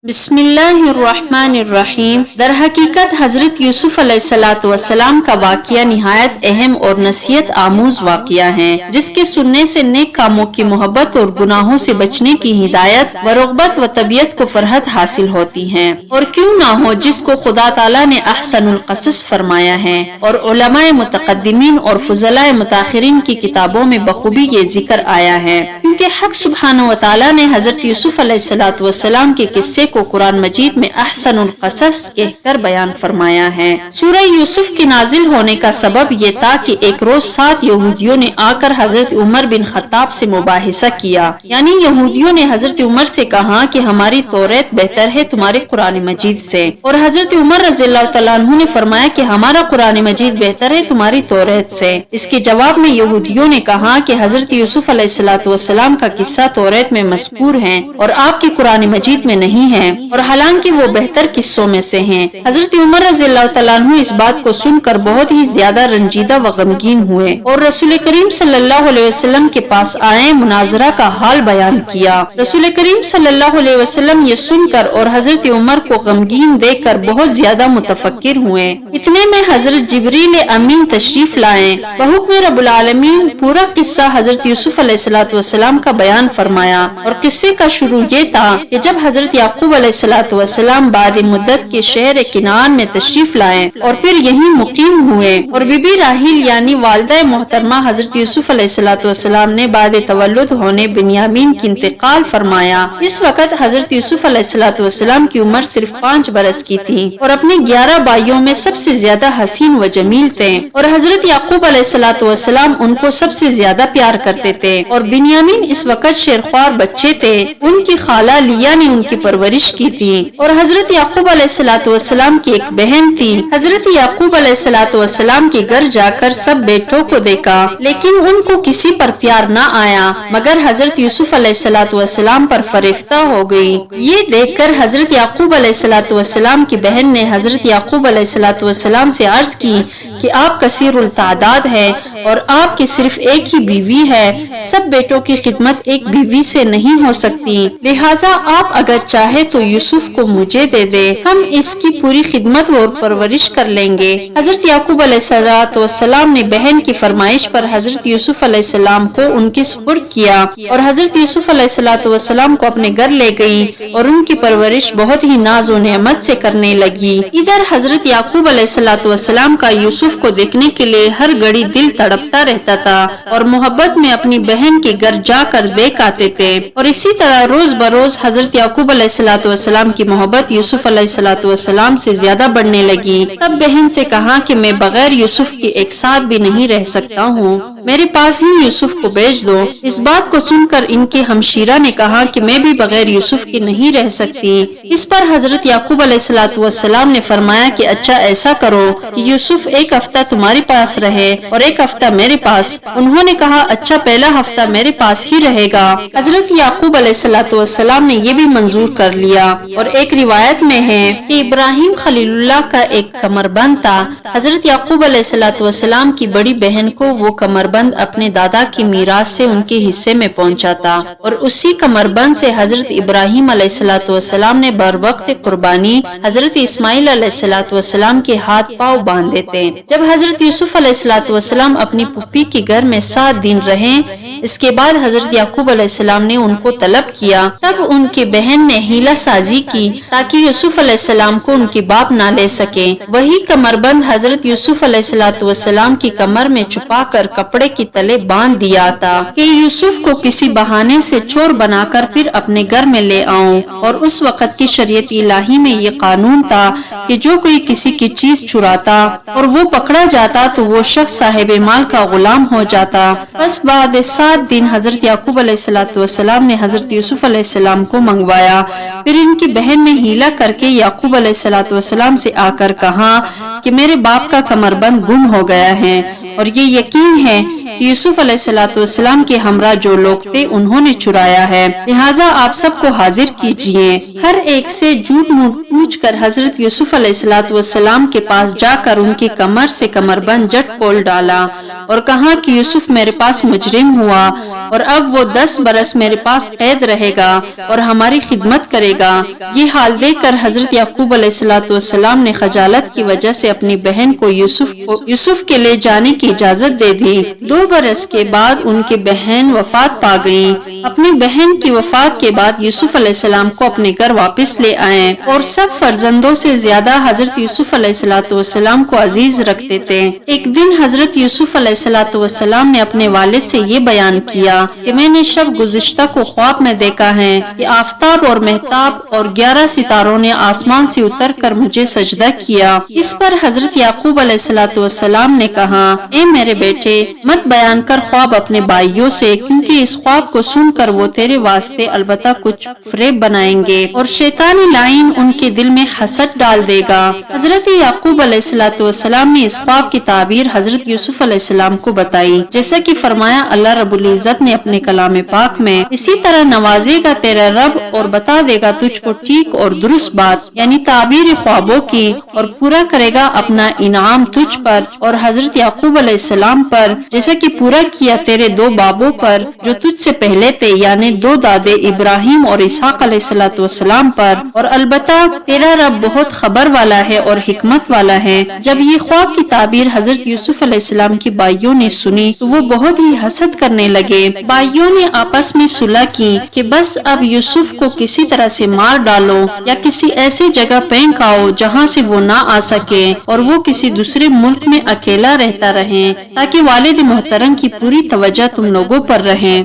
بسم اللہ الرحمن الرحیم۔ در حقیقت حضرت یوسف علیہ السلام کا واقعہ نہایت اہم اور نصیحت آموز واقعہ ہے، جس کے سننے سے نیک کاموں کی محبت اور گناہوں سے بچنے کی ہدایت و رغبت و طبیعت کو فرحت حاصل ہوتی ہے، اور کیوں نہ ہو جس کو خدا تعالیٰ نے احسن القصص فرمایا ہے، اور علماء متقدمین اور فضلاء متاخرین کی کتابوں میں بخوبی یہ ذکر آیا ہے، کیونکہ حق سبحانہ و تعالیٰ نے حضرت یوسف علیہ السلام کے قصے کو قرآن مجید میں احسن القصص کہہ کر بیان فرمایا ہے۔ سورہ یوسف کے نازل ہونے کا سبب یہ تھا کہ ایک روز 7 یہودیوں نے آ کر حضرت عمر بن خطاب سے مباحثہ کیا، یعنی یہودیوں نے حضرت عمر سے کہا کہ ہماری توریت بہتر ہے تمہارے قرآن مجید سے، اور حضرت عمر رضی اللہ تعالیٰ عنہ نے فرمایا کہ ہمارا قرآن مجید بہتر ہے تمہاری توریت سے۔ اس کے جواب میں یہودیوں نے کہا کہ حضرت یوسف علیہ السلام کا قصہ توریت میں مذکور ہے اور آپ کے قرآن مجید میں نہیں ہے، اور حالانکہ وہ بہتر قصوں میں سے ہیں۔ حضرت عمر رضی اللہ تعالیٰ عنہ اس بات کو سن کر بہت ہی زیادہ رنجیدہ و غمگین ہوئے، اور رسول کریم صلی اللہ علیہ وسلم کے پاس آئے، مناظرہ کا حال بیان کیا۔ رسول کریم صلی اللہ علیہ وسلم یہ سن کر اور حضرت عمر کو غمگین دیکھ کر بہت زیادہ متفکر ہوئے۔ اتنے میں حضرت جبریل امین تشریف لائے، بحکم رب العالمین پورا قصہ حضرت یوسف علیہ السلام کا بیان فرمایا، اور قصے کا شروع یہ تھا کہ جب حضرت یعقوب علیہ السلام بعد مدت کے شہر کنعان میں تشریف لائے اور پھر یہیں مقیم ہوئے، اور بی بی راحیل یعنی والدہ محترمہ حضرت یوسف علیہ السلام نے بعد تولد ہونے بنیامین کی انتقال فرمایا۔ اس وقت حضرت یوسف علیہ السلام کی عمر صرف 5 برس کی تھی، اور اپنے 11 بھائیوں میں سب سے زیادہ حسین و جمیل تھے، اور حضرت یعقوب علیہ السلام ان کو سب سے زیادہ پیار کرتے تھے، اور بنیامین اس وقت شیرخوار بچے تھے۔ ان کی خالہ لیا نے ان کی پرورش کی تھی، اور حضرت یعقوب علیہ السلام کی ایک بہن تھی۔ حضرت یعقوب علیہ السلام کے گھر جا کر سب بیٹوں کو دیکھا، لیکن ان کو کسی پر پیار نہ آیا مگر حضرت یوسف علیہ السلام پر فریفتہ ہو گئی۔ یہ دیکھ کر حضرت یعقوب علیہ السلام کی بہن نے حضرت یعقوب علیہ السلام سے عرض کی کہ آپ کثیر التعداد ہے اور آپ کی صرف ایک ہی بیوی ہے، سب بیٹوں کی خدمت ایک بیوی سے نہیں ہو سکتی، لہٰذا آپ اگر چاہے تو یوسف کو مجھے دے دے، ہم اس کی پوری خدمت اور پرورش کر لیں گے۔ حضرت یعقوب علیہ السلام نے بہن کی فرمائش پر حضرت یوسف علیہ السلام کو ان کی سپرد کیا، اور حضرت یوسف علیہ السلام کو اپنے گھر لے گئی اور ان کی پرورش بہت ہی ناز و نعمت سے کرنے لگی۔ ادھر حضرت یعقوب علیہ السلام کا یوسف کو دیکھنے کے لیے ہر گھڑی دل تڑپتا رہتا تھا، اور محبت میں اپنی بہن کے گھر جا کر دیکھ آتے تھے، اور اسی طرح روز بروز حضرت یعقوب علیہ السلام کی محبت یوسف علیہ السلام سے زیادہ بڑھنے لگی۔ تب بہن سے کہا کہ میں بغیر یوسف کے ایک ساتھ بھی نہیں رہ سکتا ہوں، میرے پاس ہی یوسف کو بھیج دو۔ اس بات کو سن کر ان کی ہمشیرہ نے کہا کہ میں بھی بغیر یوسف کے نہیں رہ سکتی۔ اس پر حضرت یعقوب علیہ السلام نے فرمایا کہ اچھا ایسا کرو کہ یوسف ایک ہفتہ تمہارے پاس رہے اور ایک ہفتہ میرے پاس۔ انہوں نے کہا اچھا پہلا ہفتہ میرے پاس ہی رہے گا۔ حضرت یعقوب علیہ السلام نے یہ بھی منظور کر لیا، اور ایک روایت میں ہے کہ ابراہیم خلیل اللہ کا ایک کمربند تھا۔ حضرت یعقوب علیہ السلام کی بڑی بہن کو وہ کمربند اپنے دادا کی میراث سے ان کے حصے میں پہنچا تھا، اور اسی کمربند سے حضرت ابراہیم علیہ السلام نے بر وقت قربانی حضرت اسماعیل علیہ السلام کے ہاتھ پاؤں باندھے تھے۔ جب حضرت یوسف علیہ السلام اپنی پھوپھی کے گھر میں 7 دن رہے، اس کے بعد حضرت یعقوب علیہ السلام نے ان کو طلب کیا، تب ان کی بہن نے حیلہ سازی کی تاکہ یوسف علیہ السلام کو ان کے باپ نہ لے سکے۔ وہی کمربند حضرت یوسف علیہ السلام کی کمر میں چھپا کر کپڑے کی تلے باندھ دیا تھا کہ یوسف کو کسی بہانے سے چور بنا کر پھر اپنے گھر میں لے آؤں، اور اس وقت کی شریعت الہی میں یہ قانون تھا کہ جو کوئی کسی کی چیز چراتا اور وہ پکڑا جاتا تو وہ شخص صاحب مال کا غلام ہو جاتا۔ بس بعد 7 دن حضرت یعقوب علیہ السلام نے حضرت یوسف علیہ السلام کو منگوایا، پھر ان کی بہن نے حیلہ کر کے یعقوب علیہ السلام سے آ کر کہا کہ میرے باپ کا کمربند گم ہو گیا ہے، اور یہ یقین ہے کہ یوسف علیہ الصلوۃ والسلام کے ہمراہ جو لوگ تھے انہوں نے چرایا ہے، لہٰذا آپ سب کو حاضر کیجیے۔ ہر ایک سے جھوٹ موٹ پوچھ کر حضرت یوسف علیہ الصلوۃ والسلام کے پاس جا کر ان کی کمر سے کمر بند جٹ کھول ڈالا اور کہا کہ یوسف میرے پاس مجرم ہوا اور اب وہ 10 برس میرے پاس قید رہے گا اور ہماری خدمت کرے گا۔ یہ حال دیکھ کر حضرت یعقوب علیہ الصلوۃ والسلام نے خجالت کی وجہ سے اپنی بہن کو یوسف کے لے جانے کی اجازت دے دی۔ 2 برس کے بعد ان کی بہن وفات پا گئی۔ اپنی بہن کی وفات کے بعد یوسف علیہ السلام کو اپنے گھر واپس لے آئے اور سب فرزندوں سے زیادہ حضرت یوسف علیہ الصلوۃ والسلام کو عزیز رکھتے تھے۔ ایک دن حضرت یوسف علیہ الصلوۃ والسلام نے اپنے والد سے یہ بیان کیا کہ میں نے شب گزشتہ کو خواب میں دیکھا ہے کہ آفتاب اور مہتاب اور 11 ستاروں نے آسمان سے اتر کر مجھے سجدہ کیا۔ اس پر حضرت یعقوب علیہ الصلوۃ والسلام نے کہا، اے میرے بیٹے، مت بیان کر خواب اپنے بھائیوں سے، کیونکہ اس خواب کو سن کر وہ تیرے واسطے البتہ کچھ فریب بنائیں گے اور شیطانی لعین ان کے دل میں حسد ڈال دے گا۔ حضرت یعقوب علیہ الصلوۃ والسلام نے اس خواب کی تعبیر حضرت یوسف علیہ السلام کو بتائی، جیسا کہ فرمایا اللہ رب العزت نے اپنے کلام پاک میں، اسی طرح نوازے گا تیرا رب اور بتا دے گا تجھ کو ٹھیک اور درست بات، یعنی تعبیر خوابوں کی، اور پورا کرے گا اپنا انعام تجھ پر اور حضرت یعقوب علیہ السلام پر، جیسا کہ پورا کیا تیرے 2 بابوں پر جو تجھ سے پہلے تھے، یعنی 2 دادے ابراہیم اور اسحاق علیہ الصلوۃ والسلام پر، اور البتہ تیرا رب بہت خبر والا ہے اور حکمت والا ہے۔ جب یہ خواب کی تعبیر حضرت یوسف علیہ السلام کی بھائیوں نے سنی تو وہ بہت ہی حسد کرنے لگے۔ بھائیوں نے آپس میں صلح کی کہ بس اب یوسف کو کسی طرح سے مار ڈالو یا کسی ایسی جگہ پھینک آؤ جہاں سے وہ نہ آ سکے اور وہ کسی دوسرے ملک میں اکیلا رہتا رہے، تاکہ والد محترم کی پوری توجہ تم لوگوں پر رہے۔